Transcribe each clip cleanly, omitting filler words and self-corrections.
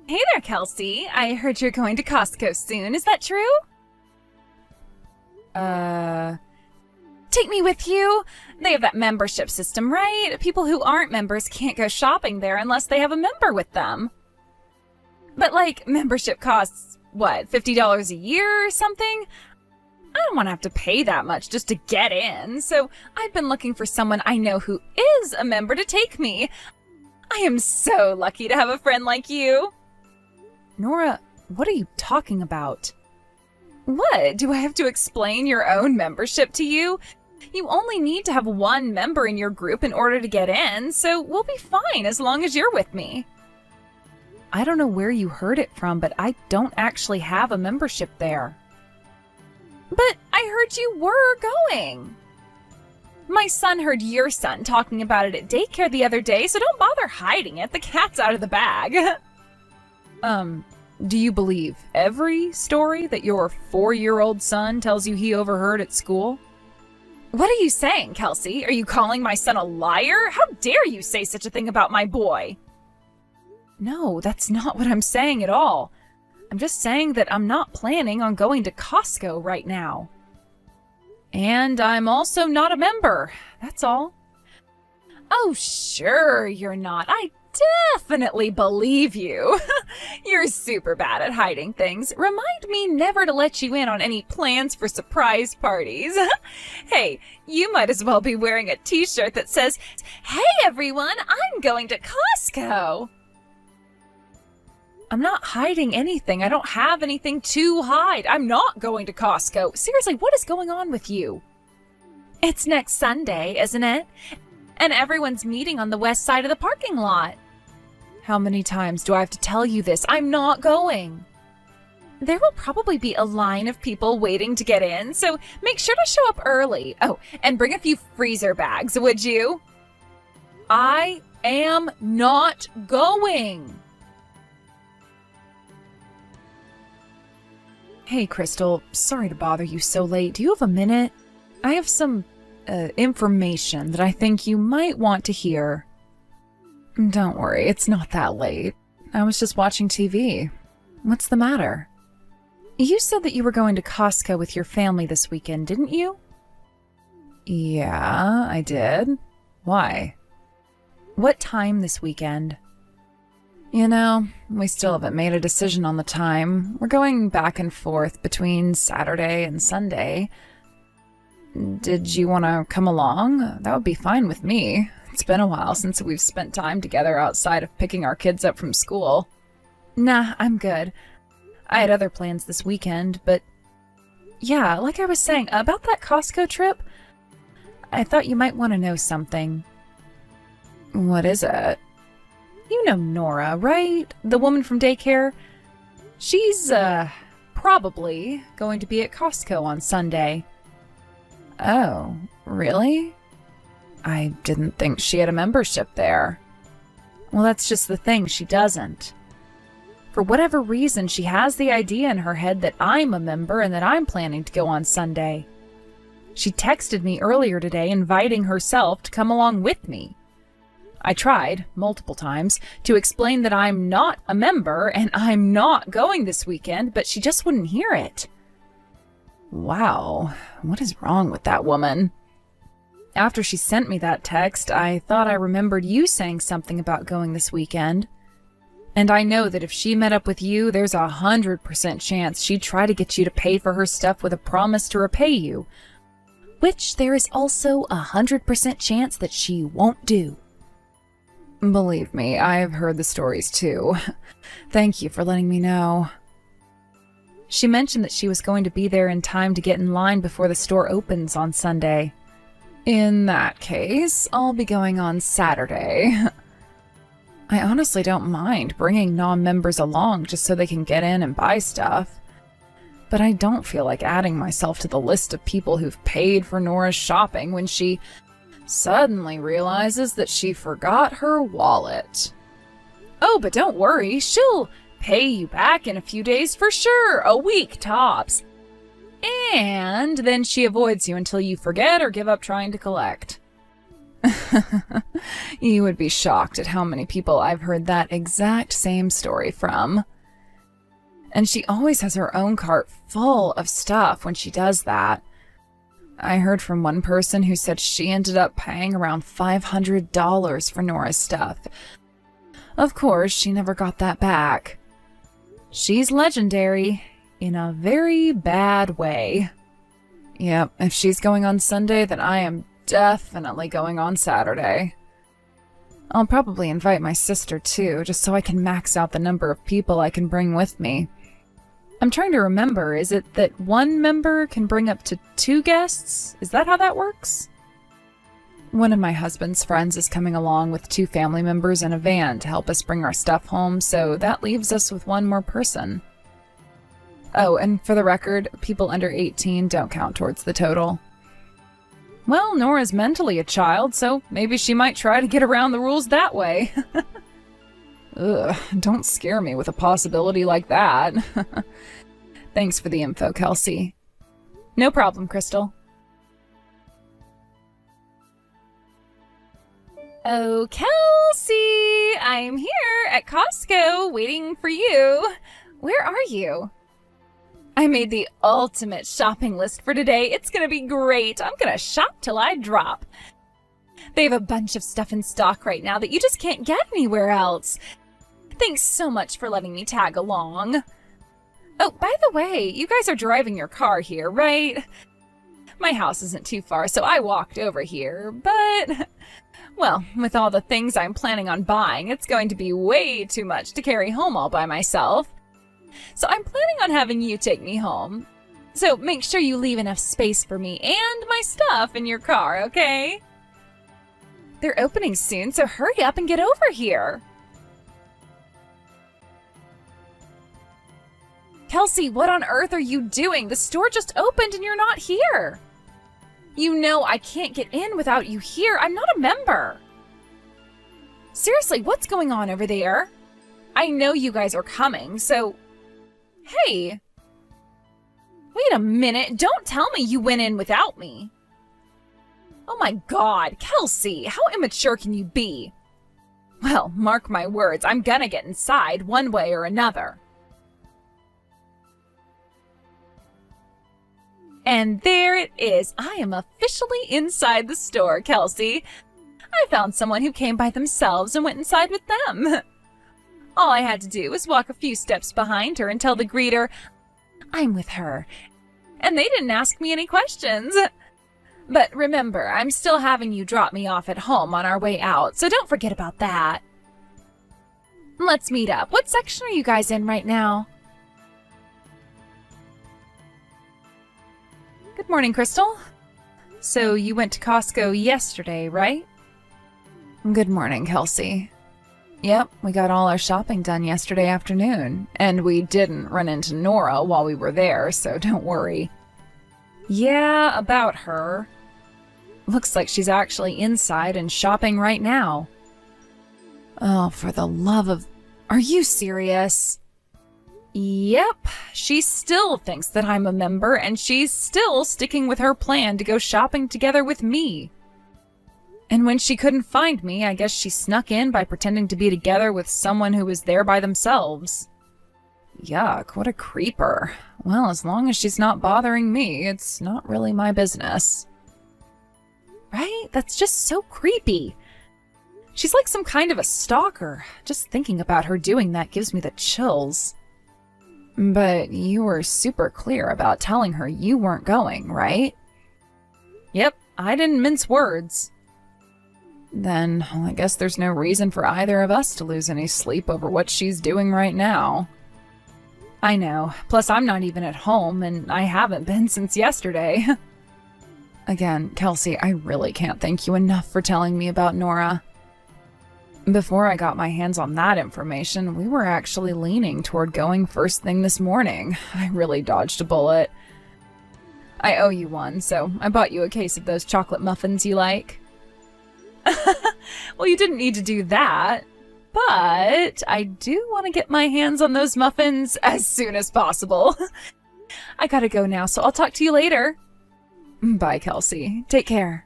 Hey there, Kelsey. I heard you're going to Costco soon. Is that true? Take me with you. They have that membership system, right? People who aren't members can't go shopping there unless they have a member with them. But, membership costs, what, $50 a year or something? I don't want to have to pay that much just to get in, so I've been looking for someone I know who is a member to take me. I am so lucky to have a friend like you. Nora, what are you talking about? What? Do I have to explain your own membership to you? You only need to have one member in your group in order to get in, so we'll be fine as long as you're with me. I don't know where you heard it from, but I don't actually have a membership there. But I heard you were going. My son heard your son talking about it at daycare the other day, so don't bother hiding it. The cat's out of the bag. Do you believe every story that your 4-year-old son tells you he overheard at school? What are you saying, Kelsey? Are you calling my son a liar? How dare you say such a thing about my boy? No, that's not what I'm saying at all. I'm just saying that I'm not planning on going to Costco right now. And I'm also not a member. That's all. Oh, sure you're not. I definitely believe you. You're super bad at hiding things. Remind me never to let you in on any plans for surprise parties. Hey, you might as well be wearing a t-shirt that says, "Hey everyone, I'm going to Costco." I'm not hiding anything. I don't have anything to hide. I'm not going to Costco. Seriously, what is going on with you? It's next Sunday, isn't it? And everyone's meeting on the west side of the parking lot. How many times do I have to tell you this? I'm not going. There will probably be a line of people waiting to get in, so make sure to show up early. Oh, and bring a few freezer bags, would you? I am not going. Hey, Crystal, sorry to bother you so late. Do you have a minute? I have some information that I think you might want to hear. Don't worry, it's not that late. I was just watching TV. What's the matter? You said that you were going to Costco with your family this weekend, didn't you? Yeah, I did. Why? What time this weekend? You know, we still haven't made a decision on the time. We're going back and forth between Saturday and Sunday. Did you want to come along? That would be fine with me. It's been a while since we've spent time together outside of picking our kids up from school. Nah, I'm good. I had other plans this weekend, but yeah, like I was saying, about that Costco trip, I thought you might want to know something. What is it? You know Nora, right? The woman from daycare? She's, probably going to be at Costco on Sunday. Oh, really? I didn't think she had a membership there. Well, that's just the thing, she doesn't. For whatever reason, she has the idea in her head that I'm a member and that I'm planning to go on Sunday. She texted me earlier today inviting herself to come along with me. I tried, multiple times, to explain that I'm not a member and I'm not going this weekend, but she just wouldn't hear it. Wow, what is wrong with that woman? After she sent me that text, I thought I remembered you saying something about going this weekend. And I know that if she met up with you, there's 100% chance she'd try to get you to pay for her stuff with a promise to repay you. Which there is also 100% chance that she won't do. Believe me, I've heard the stories too. Thank you for letting me know. She mentioned that she was going to be there in time to get in line before the store opens on Sunday. In that case, I'll be going on Saturday. I honestly don't mind bringing non-members along just so they can get in and buy stuff. But I don't feel like adding myself to the list of people who've paid for Nora's shopping when she suddenly realizes that she forgot her wallet. Oh, but don't worry, she'll pay you back in a few days for sure, a week tops. And then she avoids you until you forget or give up trying to collect. You would be shocked at how many people I've heard that exact same story from. And she always has her own cart full of stuff when she does that. I heard from one person who said she ended up paying around $500 for Nora's stuff. Of course, she never got that back. She's legendary in a very bad way. Yep, if she's going on Sunday, then I am definitely going on Saturday. I'll probably invite my sister too, just so I can max out the number of people I can bring with me. I'm trying to remember, is it that one member can bring up to 2 guests? Is that how that works? One of my husband's friends is coming along with 2 family members in a van to help us bring our stuff home, so that leaves us with 1 more person. Oh, and for the record, people under 18 don't count towards the total. Well, Nora's mentally a child, so maybe she might try to get around the rules that way. Ugh, don't scare me with a possibility like that. Thanks for the info, Kelsey. No problem, Crystal. Oh, Kelsey! I'm here at Costco waiting for you. Where are you? I made the ultimate shopping list for today. It's gonna be great. I'm gonna shop till I drop. They have a bunch of stuff in stock right now that you just can't get anywhere else. Thanks so much for letting me tag along. Oh, by the way, you guys are driving your car here, right? My house isn't too far, so I walked over here, but... well, with all the things I'm planning on buying, it's going to be way too much to carry home all by myself. So I'm planning on having you take me home. So make sure you leave enough space for me and my stuff in your car, okay? They're opening soon, so hurry up and get over here. Kelsey, what on earth are you doing? The store just opened and you're not here. You know I can't get in without you here. I'm not a member. Seriously, what's going on over there? I know you guys are coming, so... Hey! Wait a minute, don't tell me you went in without me. Oh my god, Kelsey, how immature can you be? Well, mark my words, I'm gonna get inside one way or another. And there it is. I am officially inside the store, Kelsey. I found someone who came by themselves and went inside with them. All I had to do was walk a few steps behind her and tell the greeter, I'm with her. And they didn't ask me any questions. But remember, I'm still having you drop me off at home on our way out, so don't forget about that. Let's meet up. What section are you guys in right now? Good morning, Crystal. So you went to Costco yesterday, right? Good morning, Kelsey. Yep, we got all our shopping done yesterday afternoon, and we didn't run into Nora while we were there, so don't worry. Yeah, about her. Looks like she's actually inside and shopping right now. Oh, for the love of... Are you serious? Yep, she still thinks that I'm a member, and she's still sticking with her plan to go shopping together with me. And when she couldn't find me, I guess she snuck in by pretending to be together with someone who was there by themselves. Yuck, what a creeper. Well, as long as she's not bothering me, it's not really my business. Right? That's just so creepy. She's like some kind of a stalker. Just thinking about her doing that gives me the chills. But you were super clear about telling her you weren't going, right? Yep, I didn't mince words. Then, well, I guess there's no reason for either of us to lose any sleep over what she's doing right now. I know, plus I'm not even at home, and I haven't been since yesterday. Again, Kelsey, I really can't thank you enough for telling me about Nora. Before I got my hands on that information, we were actually leaning toward going first thing this morning. I really dodged a bullet. I owe you one, so I bought you a case of those chocolate muffins you like. Well, you didn't need to do that, but I do want to get my hands on those muffins as soon as possible. I gotta go now, so I'll talk to you later. Bye, Kelsey. Take care.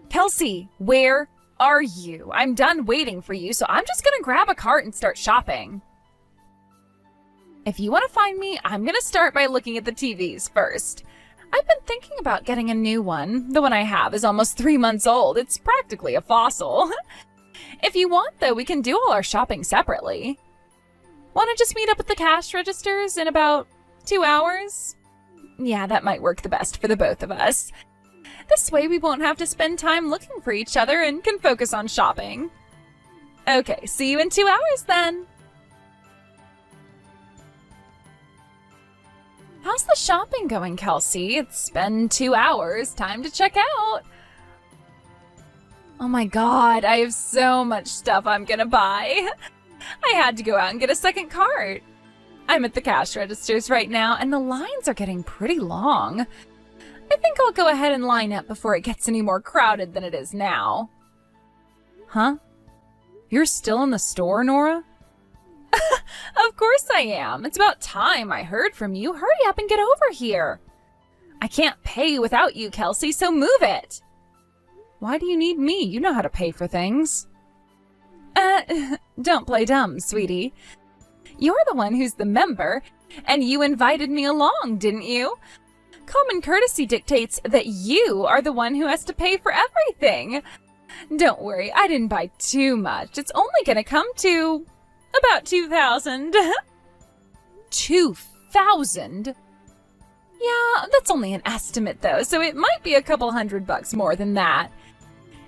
Kelsey, where are you? I'm done waiting for you, so I'm just gonna grab a cart and start shopping. If you want to find me, I'm gonna start by looking at the TVs first. I've been thinking about getting a new one. The one I have is almost 3 months old. It's practically a fossil. If you want, though, we can do all our shopping separately. Want to just meet up at the cash registers in about 2 hours? Yeah, that might work the best for the both of us. This way we won't have to spend time looking for each other and can focus on shopping. Okay, see you in 2 hours then. How's the shopping going, Kelsey? It's been 2 hours. Time to check out. Oh my god, I have so much stuff I'm gonna buy. I had to go out and get a second cart. I'm at the cash registers right now, and the lines are getting pretty long. I think I'll go ahead and line up before it gets any more crowded than it is now. Huh? You're still in the store, Nora? Of course I am. It's about time I heard from you. Hurry up and get over here. I can't pay without you, Kelsey, so move it. Why do you need me? You know how to pay for things. Don't play dumb, sweetie. You're the one who's the member, and you invited me along, didn't you? Common courtesy dictates that you are the one who has to pay for everything. Don't worry, I didn't buy too much. It's only gonna come to about 2,000. 2,000? Yeah, that's only an estimate though, so it might be a couple $100 more than that.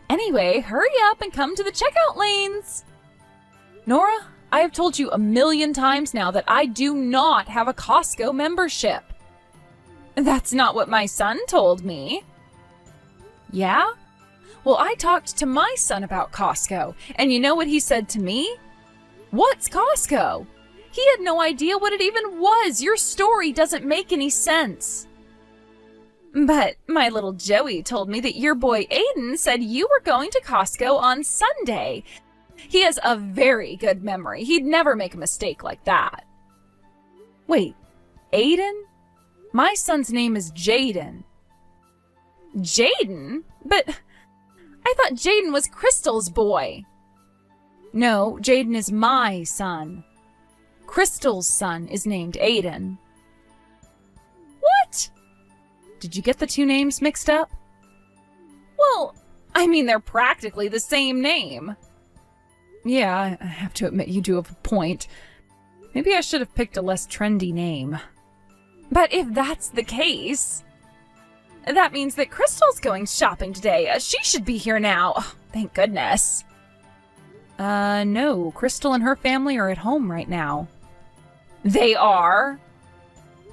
Anyway, hurry up and come to the checkout lanes. Nora, I have told you 1,000,000 times now that I do not have a Costco membership. That's not what my son told me. Yeah? Well, I talked to my son about Costco, and you know what he said to me? What's Costco? He had no idea what it even was. Your story doesn't make any sense. But my little Joey told me that your boy Aiden said you were going to Costco on Sunday. He has a very good memory. He'd never make a mistake like that. Wait, Aiden? My son's name is Jaden. Jaden? But I thought Jaden was Crystal's boy. No, Jaden is my son. Crystal's son is named Aiden. What? Did you get the two names mixed up? Well, I mean, they're practically the same name. Yeah, I have to admit you do have a point. Maybe I should have picked a less trendy name. But if that's the case, that means that Crystal's going shopping today. She should be here now. Oh, thank goodness. No. Crystal and her family are at home right now. They are?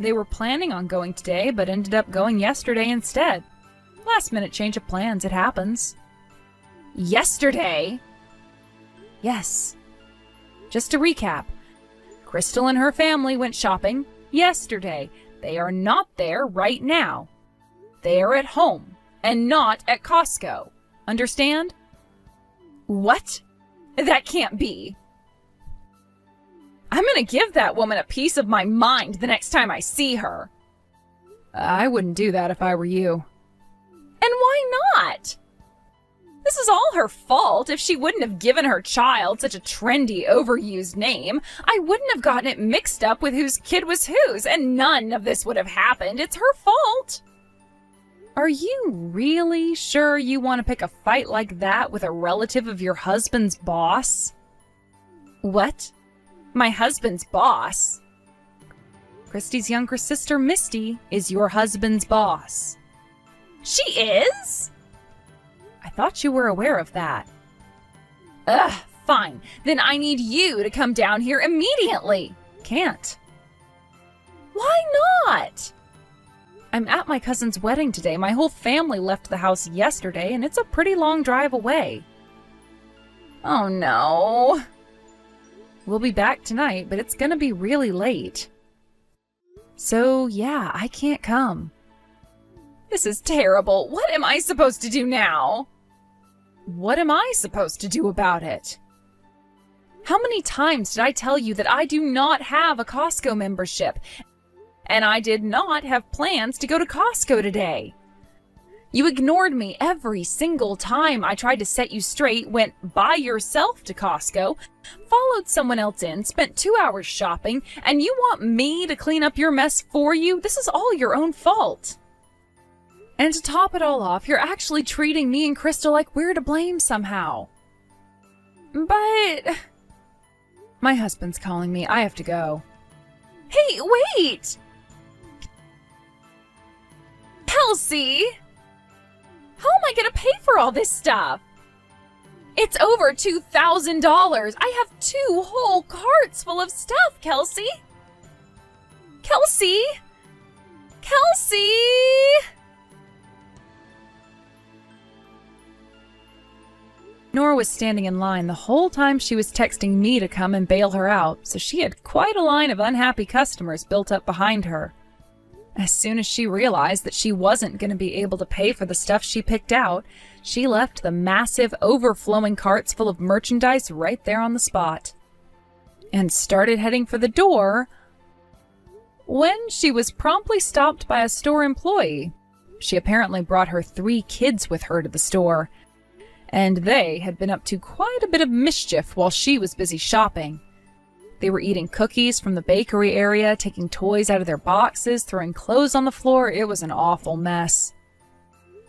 They were planning on going today, but ended up going yesterday instead. Last minute change of plans, it happens. Yesterday? Yes. Just to recap, Crystal and her family went shopping yesterday. They are not there right now. They are at home and not at Costco. Understand? What? That can't be. I'm gonna give that woman a piece of my mind the next time I see her. I wouldn't do that if I were you. And why not? This is all her fault. If she wouldn't have given her child such a trendy, overused name, I wouldn't have gotten it mixed up with whose kid was whose, and none of this would have happened. It's her fault. Are you really sure you want to pick a fight like that with a relative of your husband's boss? What? My husband's boss? Christy's younger sister, Misty, is your husband's boss. She is? I thought you were aware of that. Ugh, fine. Then I need you to come down here immediately. Can't. Why not? I'm at my cousin's wedding today. My whole family left the house yesterday, and it's a pretty long drive away. Oh no. We'll be back tonight, but it's gonna be really late. So yeah, I can't come. This is terrible. What am I supposed to do now? What am I supposed to do about it? How many times did I tell you that I do not have a Costco membership? And I did not have plans to go to Costco today. You ignored me every single time I tried to set you straight, went by yourself to Costco, followed someone else in, spent 2 hours shopping, and you want me to clean up your mess for you? This is all your own fault. And to top it all off, you're actually treating me and Crystal like we're to blame somehow. But... My husband's calling me. I have to go. Hey, wait! Kelsey! How am I gonna pay for all this stuff? It's over $2,000. I have 2 whole carts full of stuff, Kelsey. Kelsey! Kelsey! Nora was standing in line the whole time she was texting me to come and bail her out, so she had quite a line of unhappy customers built up behind her. As soon as she realized that she wasn't going to be able to pay for the stuff she picked out, she left the massive, overflowing carts full of merchandise right there on the spot, and started heading for the door when she was promptly stopped by a store employee. She apparently brought her 3 kids with her to the store, and they had been up to quite a bit of mischief while she was busy shopping. They were eating cookies from the bakery area, taking toys out of their boxes, throwing clothes on the floor. It was an awful mess.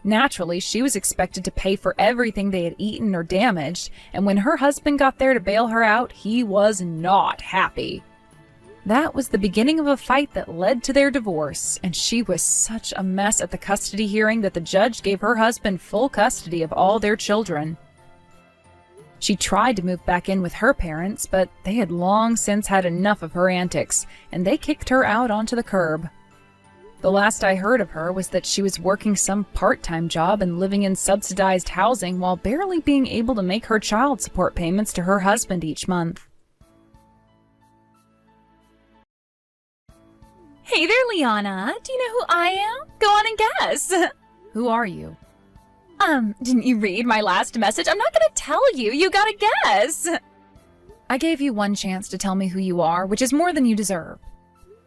Naturally, she was expected to pay for everything they had eaten or damaged, and when her husband got there to bail her out, he was not happy. That was the beginning of a fight that led to their divorce, and she was such a mess at the custody hearing that the judge gave her husband full custody of all their children. She tried to move back in with her parents, but they had long since had enough of her antics, and they kicked her out onto the curb. The last I heard of her was that she was working some part-time job and living in subsidized housing while barely being able to make her child support payments to her husband each month. Hey there, Liana. Do you know who I am? Go on and guess. Who are you? Didn't you read my last message? I'm not gonna tell you. You gotta guess. I gave you one chance to tell me who you are, which is more than you deserve.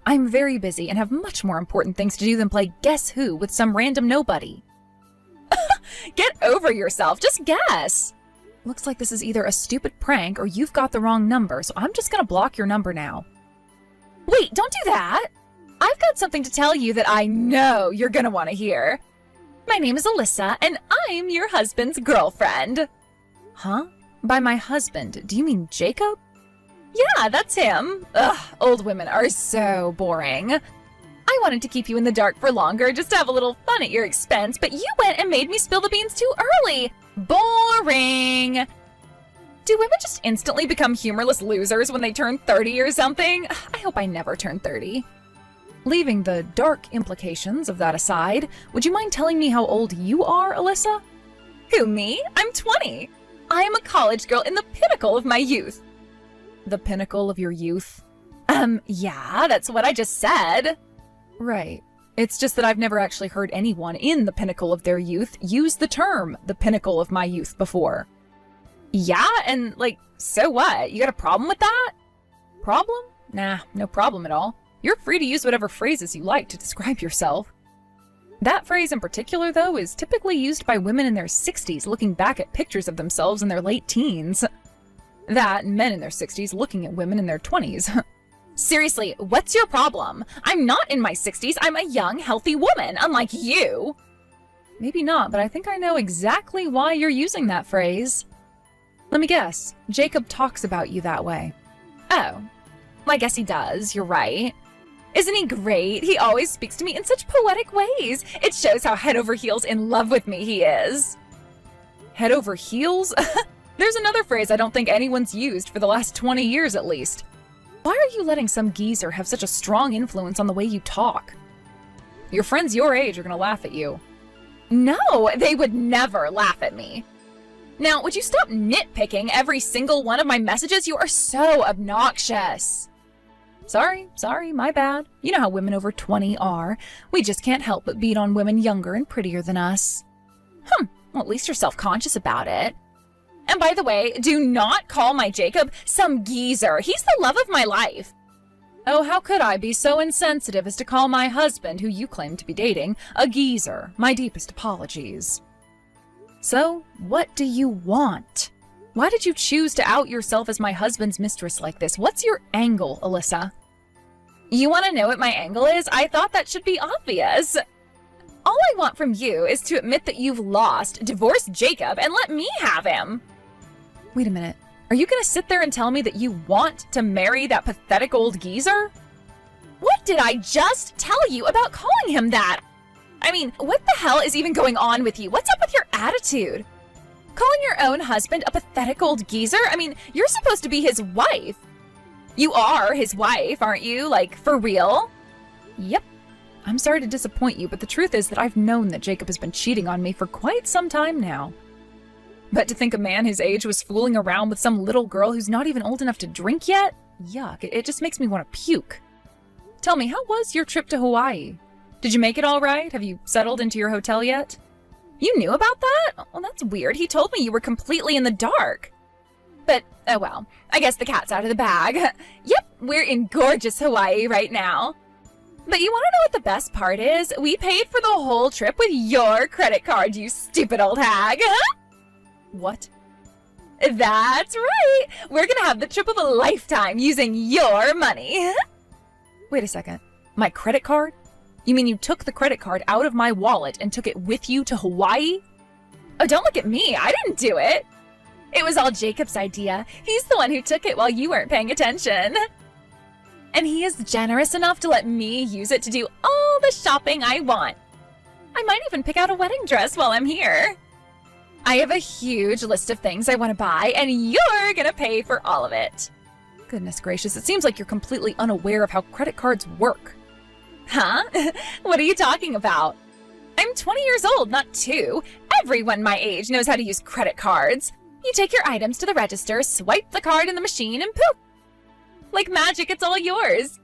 I'm very busy and have much more important things to do than play Guess Who with some random nobody. Get over yourself. Just guess. Looks like this is either a stupid prank or you've got the wrong number, so I'm just gonna block your number now. Wait, don't do that. I've got something to tell you that I know you're gonna want to hear. My name is Alyssa, and I'm your husband's girlfriend. Huh? By my husband, do you mean Jacob? Yeah, that's him. Ugh, old women are so boring. I wanted to keep you in the dark for longer, just to have a little fun at your expense, but you went and made me spill the beans too early. Boring. Do women just instantly become humorless losers when they turn 30 or something? I hope I never turn 30. Leaving the dark implications of that aside, would you mind telling me how old you are, Alyssa? Who, me? I'm 20. I am a college girl in the pinnacle of my youth. The pinnacle of your youth? Yeah, that's what I just said. Right. It's just that I've never actually heard anyone in the pinnacle of their youth use the term, the pinnacle of my youth, before. Yeah, and so what? You got a problem with that? Problem? Nah, no problem at all. You're free to use whatever phrases you like to describe yourself. That phrase in particular, though, is typically used by women in their 60s looking back at pictures of themselves in their late teens. That and men in their 60s looking at women in their 20s. Seriously, what's your problem? I'm not in my 60s. I'm a young, healthy woman, unlike you. Maybe not, but I think I know exactly why you're using that phrase. Let me guess. Jacob talks about you that way. Oh. Well, I guess he does. You're right. Isn't he great? He always speaks to me in such poetic ways. It shows how head over heels in love with me he is. Head over heels? There's another phrase I don't think anyone's used for the last 20 years at least. Why are you letting some geezer have such a strong influence on the way you talk? Your friends your age are gonna laugh at you. No, they would never laugh at me. Now, would you stop nitpicking every single one of my messages? You are so obnoxious. Sorry, my bad. You know how women over 20 are. We just can't help but beat on women younger and prettier than us. Well, at least you're self-conscious about it. And by the way, do not call my Jacob some geezer. He's the love of my life. Oh, how could I be so insensitive as to call my husband, who you claim to be dating, a geezer? My deepest apologies. So, what do you want? Why did you choose to out yourself as my husband's mistress like this? What's your angle, Alyssa? You want to know what my angle is? I thought that should be obvious. All I want from you is to admit that you've lost, divorce Jacob, and let me have him. Wait a minute. Are you going to sit there and tell me that you want to marry that pathetic old geezer? What did I just tell you about calling him that? I mean, what the hell is even going on with you? What's up with your attitude? Calling your own husband a pathetic old geezer? I mean, you're supposed to be his wife. You are his wife, aren't you? Like, for real? Yep. I'm sorry to disappoint you, but the truth is that I've known that Jacob has been cheating on me for quite some time now. But to think a man his age was fooling around with some little girl who's not even old enough to drink yet? Yuck, it just makes me want to puke. Tell me, how was your trip to Hawaii? Did you make it all right? Have you settled into your hotel yet? You knew about that? Well, that's weird. He told me you were completely in the dark. But, oh well, I guess the cat's out of the bag. Yep, we're in gorgeous Hawaii right now. But you want to know what the best part is? We paid for the whole trip with your credit card, you stupid old hag. What? That's right. We're gonna have the trip of a lifetime using your money. Wait a second. My credit card? You mean you took the credit card out of my wallet and took it with you to Hawaii? Oh, don't look at me. I didn't do it. It was all Jacob's idea. He's the one who took it while you weren't paying attention. And he is generous enough to let me use it to do all the shopping I want. I might even pick out a wedding dress while I'm here. I have a huge list of things I want to buy, and you're gonna pay for all of it. Goodness gracious, it seems like you're completely unaware of how credit cards work. Huh? What are you talking about? I'm 20 years old, not 2. Everyone my age knows how to use credit cards. You take your items to the register, swipe the card in the machine, and poof! Like magic, it's all yours.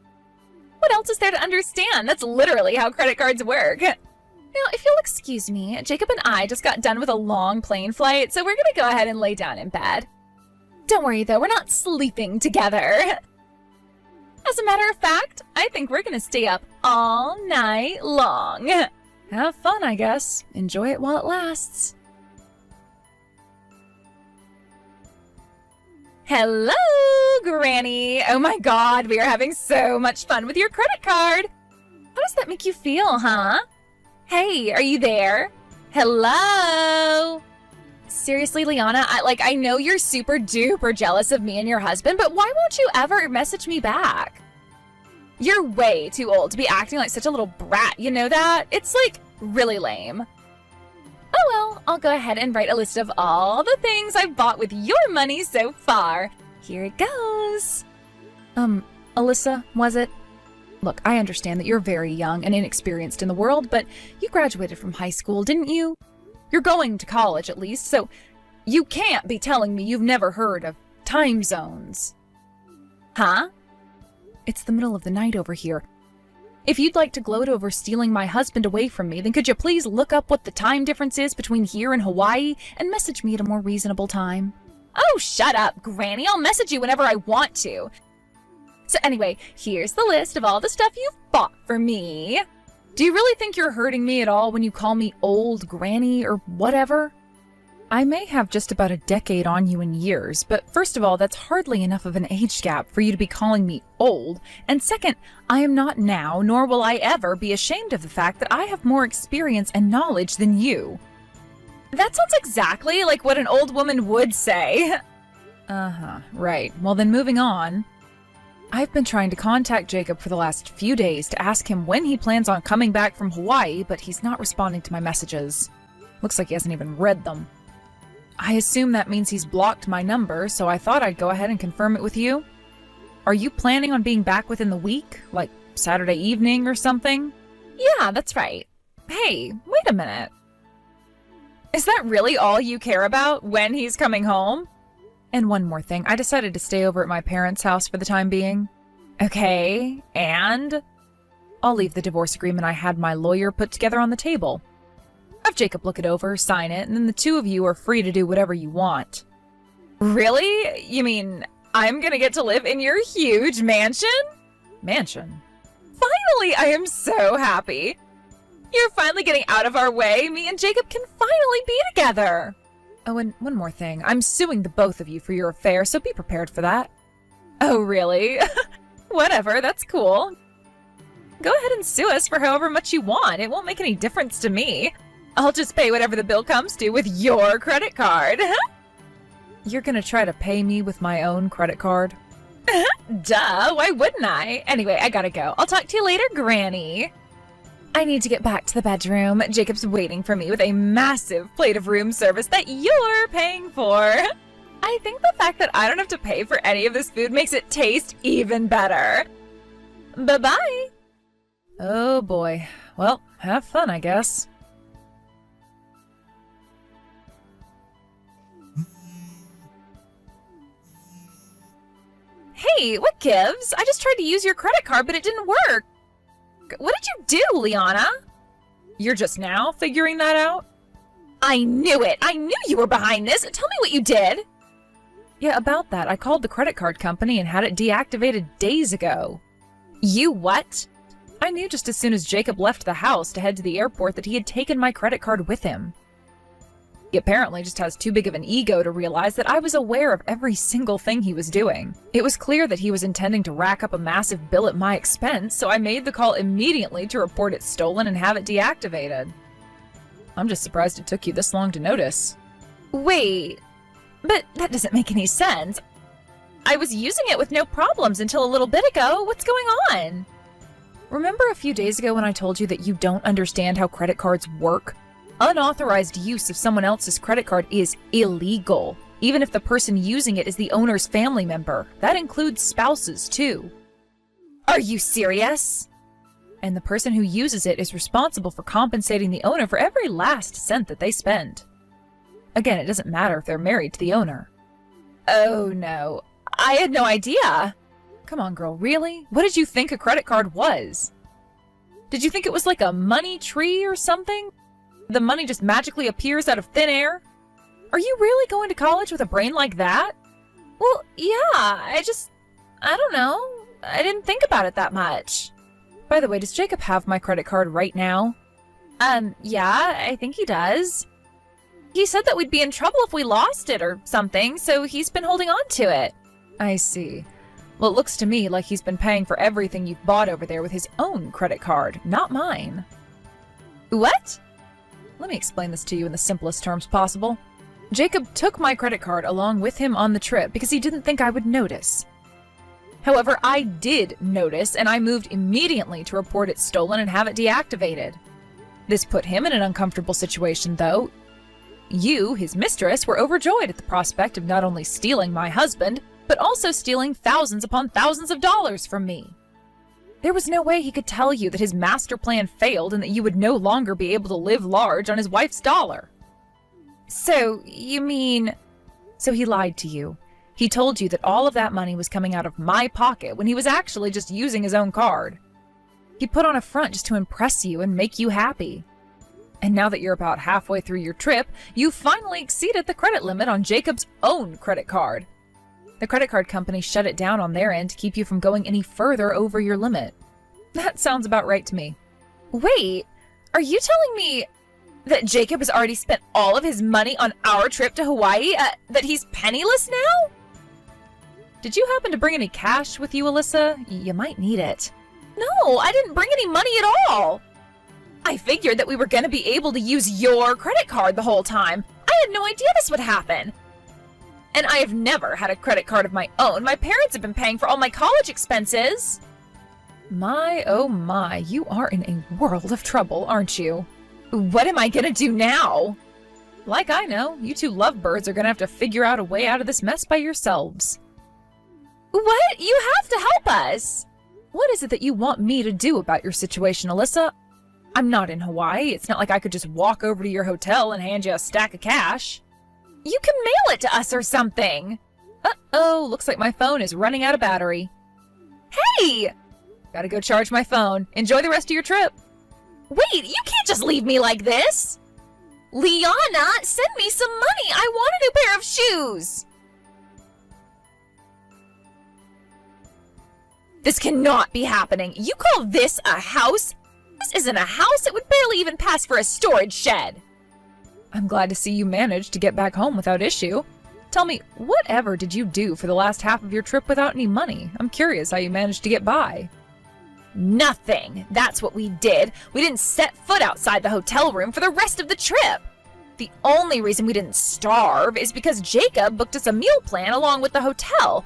What else is there to understand? That's literally how credit cards work. Now, if you'll excuse me, Jacob and I just got done with a long plane flight, so we're gonna go ahead and lay down in bed. Don't worry though, we're not sleeping together. As a matter of fact, I think we're gonna stay up all night long. Have fun, I guess. Enjoy it while it lasts. Hello, Granny! Oh my god, we are having so much fun with your credit card! How does that make you feel, huh? Hey, are you there? Hello? Seriously, Liana, I know you're super duper jealous of me and your husband, but why won't you ever message me back? You're way too old to be acting like such a little brat, you know that? It's, like, really lame. Oh well, I'll go ahead and write a list of all the things I've bought with your money so far. Here it goes. Alyssa, was it? Look, I understand that you're very young and inexperienced in the world, but you graduated from high school, didn't you? You're going to college at least, so you can't be telling me you've never heard of time zones. Huh? It's the middle of the night over here. If you'd like to gloat over stealing my husband away from me, then could you please look up what the time difference is between here and Hawaii and message me at a more reasonable time? Oh, shut up, Granny. I'll message you whenever I want to. So anyway, here's the list of all the stuff you've bought for me. Do you really think you're hurting me at all when you call me old Granny or whatever? I may have just about a decade on you in years, but first of all, that's hardly enough of an age gap for you to be calling me old. And second, I am not now, nor will I ever be ashamed of the fact that I have more experience and knowledge than you. That sounds exactly like what an old woman would say. Uh-huh, right. Well then moving on. I've been trying to contact Jacob for the last few days to ask him when he plans on coming back from Hawaii, but he's not responding to my messages. Looks like he hasn't even read them. I assume that means he's blocked my number, so I thought I'd go ahead and confirm it with you. Are you planning on being back within the week? Like Saturday evening or something? Yeah, that's right. Hey, wait a minute. Is that really all you care about, when he's coming home? And one more thing, I decided to stay over at my parents' house for the time being. Okay, and? I'll leave the divorce agreement I had my lawyer put together on the table. Have Jacob look it over, sign it, and then the two of you are free to do whatever you want. Really? You mean I'm gonna get to live in your huge mansion? Mansion. Finally, I am so happy. You're finally getting out of our way. Me and Jacob can finally be together. Oh, and one more thing. I'm suing the both of you for your affair, so be prepared for that. Oh, really? Whatever, that's cool. Go ahead and sue us for however much you want. It won't make any difference to me. I'll just pay whatever the bill comes to with your credit card. You're gonna try to pay me with my own credit card? Duh, why wouldn't I? Anyway, I gotta go. I'll talk to you later, Granny. I need to get back to the bedroom. Jacob's waiting for me with a massive plate of room service that you're paying for. I think the fact that I don't have to pay for any of this food makes it taste even better. Bye-bye. Oh boy. Well, have fun, I guess. Hey, what gives? I just tried to use your credit card, but it didn't work. What did you do, Liana? You're just now figuring that out? I knew it! I knew you were behind this! Tell me what you did! Yeah, about that. I called the credit card company and had it deactivated days ago. You what? I knew just as soon as Jacob left the house to head to the airport that he had taken my credit card with him. He apparently just has too big of an ego to realize that I was aware of every single thing he was doing. It was clear that he was intending to rack up a massive bill at my expense, so I made the call immediately to report it stolen and have it deactivated. I'm just surprised it took you this long to notice. Wait, but that doesn't make any sense. I was using it with no problems until a little bit ago. What's going on? Remember a few days ago when I told you that you don't understand how credit cards work? Unauthorized use of someone else's credit card is illegal, even if the person using it is the owner's family member. That includes spouses, too. Are you serious? And the person who uses it is responsible for compensating the owner for every last cent that they spend. Again, it doesn't matter if they're married to the owner. Oh no, I had no idea. Come on, girl, really? What did you think a credit card was? Did you think it was like a money tree or something? The money just magically appears out of thin air? Are you really going to college with a brain like that? Well, yeah, I don't know. I didn't think about it that much. By the way, does Jacob have my credit card right now? Yeah, I think he does. He said that we'd be in trouble if we lost it or something, so he's been holding on to it. I see. Well, it looks to me like he's been paying for everything you've bought over there with his own credit card, not mine. What? Let me explain this to you in the simplest terms possible. Jacob took my credit card along with him on the trip because he didn't think I would notice. However, I did notice, and I moved immediately to report it stolen and have it deactivated. This put him in an uncomfortable situation, though. You, his mistress, were overjoyed at the prospect of not only stealing my husband, but also stealing thousands upon thousands of dollars from me. There was no way he could tell you that his master plan failed and that you would no longer be able to live large on his wife's dollar. So, you mean... So he lied to you. He told you that all of that money was coming out of my pocket when he was actually just using his own card. He put on a front just to impress you and make you happy. And now that you're about halfway through your trip, you finally exceeded the credit limit on Jacob's own credit card. The credit card company shut it down on their end to keep you from going any further over your limit. That sounds about right to me. Wait, are you telling me that Jacob has already spent all of his money on our trip to Hawaii? That he's penniless now? Did you happen to bring any cash with you, Alyssa? You might need it. No, I didn't bring any money at all. I figured that we were going to be able to use your credit card the whole time. I had no idea this would happen. And I have never had a credit card of my own. My parents have been paying for all my college expenses. My, oh my, you are in a world of trouble, aren't you? What am I gonna do now? Like I know, you two lovebirds are gonna have to figure out a way out of this mess by yourselves. What? You have to help us! What is it that you want me to do about your situation, Alyssa? I'm not in Hawaii. It's not like I could just walk over to your hotel and hand you a stack of cash. You can mail it to us or something. Uh-oh, looks like my phone is running out of battery. Hey! Gotta go charge my phone. Enjoy the rest of your trip. Wait, you can't just leave me like this. Liana, send me some money. I want a new pair of shoes. This cannot be happening. You call this a house? This isn't a house. It would barely even pass for a storage shed. I'm glad to see you managed to get back home without issue. Tell me, whatever did you do for the last half of your trip without any money? I'm curious how you managed to get by. Nothing. That's what we did. We didn't set foot outside the hotel room for the rest of the trip. The only reason we didn't starve is because Jacob booked us a meal plan along with the hotel.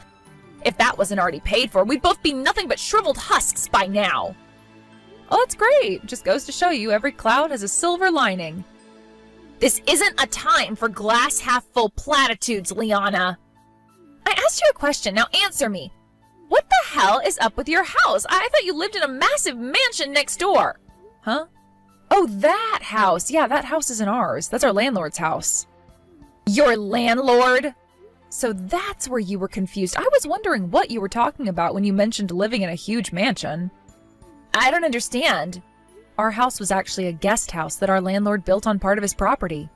If that wasn't already paid for, we'd both be nothing but shriveled husks by now. Oh, that's great. Just goes to show you every cloud has a silver lining. This isn't a time for glass half full platitudes, Liana. I asked you a question, now answer me. What the hell is up with your house? I thought you lived in a massive mansion next door. Huh? Oh, that house. Yeah, that house isn't ours. That's our landlord's house. Your landlord? So that's where you were confused. I was wondering what you were talking about when you mentioned living in a huge mansion. I don't understand. Our house was actually a guest house that our landlord built on part of his property.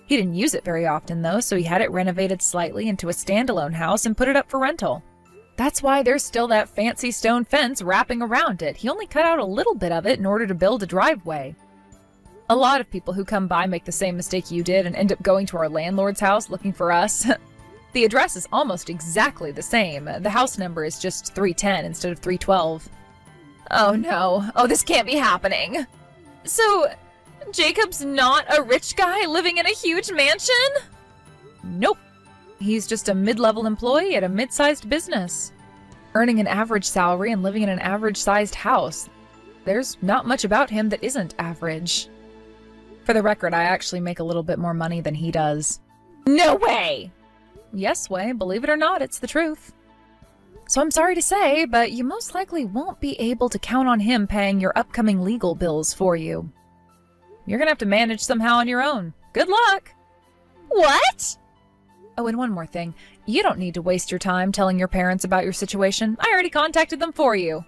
He didn't use it very often, though, so he had it renovated slightly into a standalone house and put it up for rental. That's why there's still that fancy stone fence wrapping around it. He only cut out a little bit of it in order to build a driveway. A lot of people who come by make the same mistake you did and end up going to our landlord's house looking for us. The address is almost exactly the same. The house number is just 310 instead of 312. Oh no. Oh, this can't be happening. So, Jacob's not a rich guy living in a huge mansion? Nope. He's just a mid-level employee at a mid-sized business, earning an average salary and living in an average-sized house. There's not much about him that isn't average. For the record, I actually make a little bit more money than he does. No way! Yes, Way, believe it or not, it's the truth. So I'm sorry to say, but you most likely won't be able to count on him paying your upcoming legal bills for you. You're gonna have to manage somehow on your own. Good luck! What? Oh, and one more thing. You don't need to waste your time telling your parents about your situation. I already contacted them for you.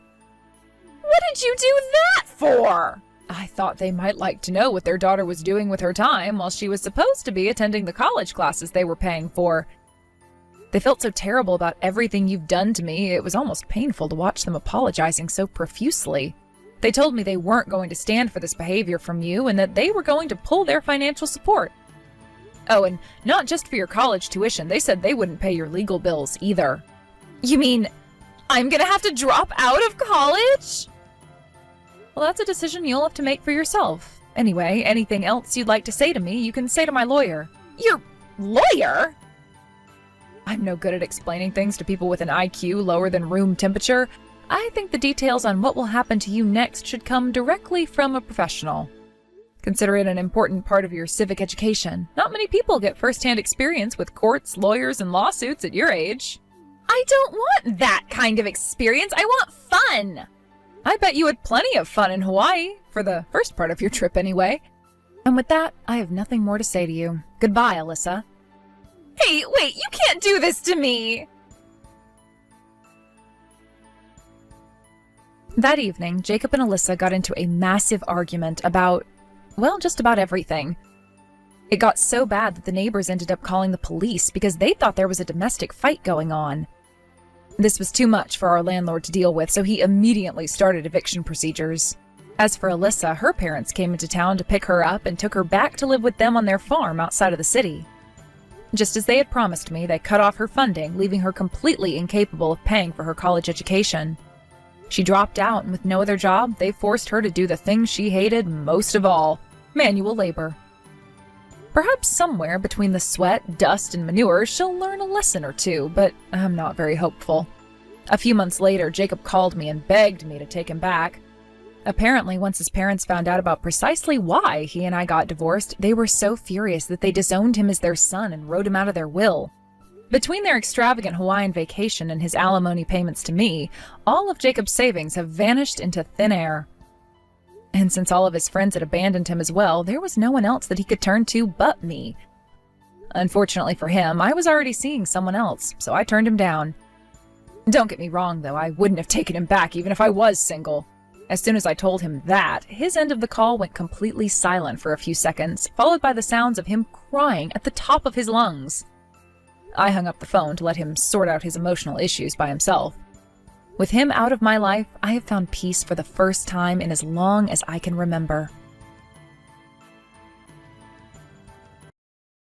What did you do that for? I thought they might like to know what their daughter was doing with her time while she was supposed to be attending the college classes they were paying for. They felt so terrible about everything you've done to me, it was almost painful to watch them apologizing so profusely. They told me they weren't going to stand for this behavior from you and that they were going to pull their financial support. Oh, and not just for your college tuition, they said they wouldn't pay your legal bills either. You mean I'm gonna have to drop out of college? Well, that's a decision you'll have to make for yourself. Anyway, anything else you'd like to say to me, you can say to my lawyer. Your lawyer? I'm no good at explaining things to people with an IQ lower than room temperature. I think the details on what will happen to you next should come directly from a professional. Consider it an important part of your civic education. Not many people get first-hand experience with courts, lawyers, and lawsuits at your age. I don't want that kind of experience. I want fun. I bet you had plenty of fun in Hawaii, for the first part of your trip anyway. And with that, I have nothing more to say to you. Goodbye, Alyssa. Hey, wait, you can't do this to me! That evening, Jacob and Alyssa got into a massive argument about, well, just about everything. It got so bad that the neighbors ended up calling the police because they thought there was a domestic fight going on. This was too much for our landlord to deal with, so he immediately started eviction procedures. As for Alyssa, her parents came into town to pick her up and took her back to live with them on their farm outside of the city. Just as they had promised me, they cut off her funding, leaving her completely incapable of paying for her college education. She dropped out, and with no other job, they forced her to do the thing she hated most of all, manual labor. Perhaps somewhere between the sweat, dust, and manure, she'll learn a lesson or two, but I'm not very hopeful. A few months later, Jacob called me and begged me to take him back. Apparently, once his parents found out about precisely why he and I got divorced, they were so furious that they disowned him as their son and wrote him out of their will. Between their extravagant Hawaiian vacation and his alimony payments to me, all of Jacob's savings have vanished into thin air. And since all of his friends had abandoned him as well, there was no one else that he could turn to but me. Unfortunately for him, I was already seeing someone else, so I turned him down. Don't get me wrong, though, I wouldn't have taken him back even if I was single. As soon as I told him that, his end of the call went completely silent for a few seconds, followed by the sounds of him crying at the top of his lungs. I hung up the phone to let him sort out his emotional issues by himself. With him out of my life, I have found peace for the first time in as long as I can remember.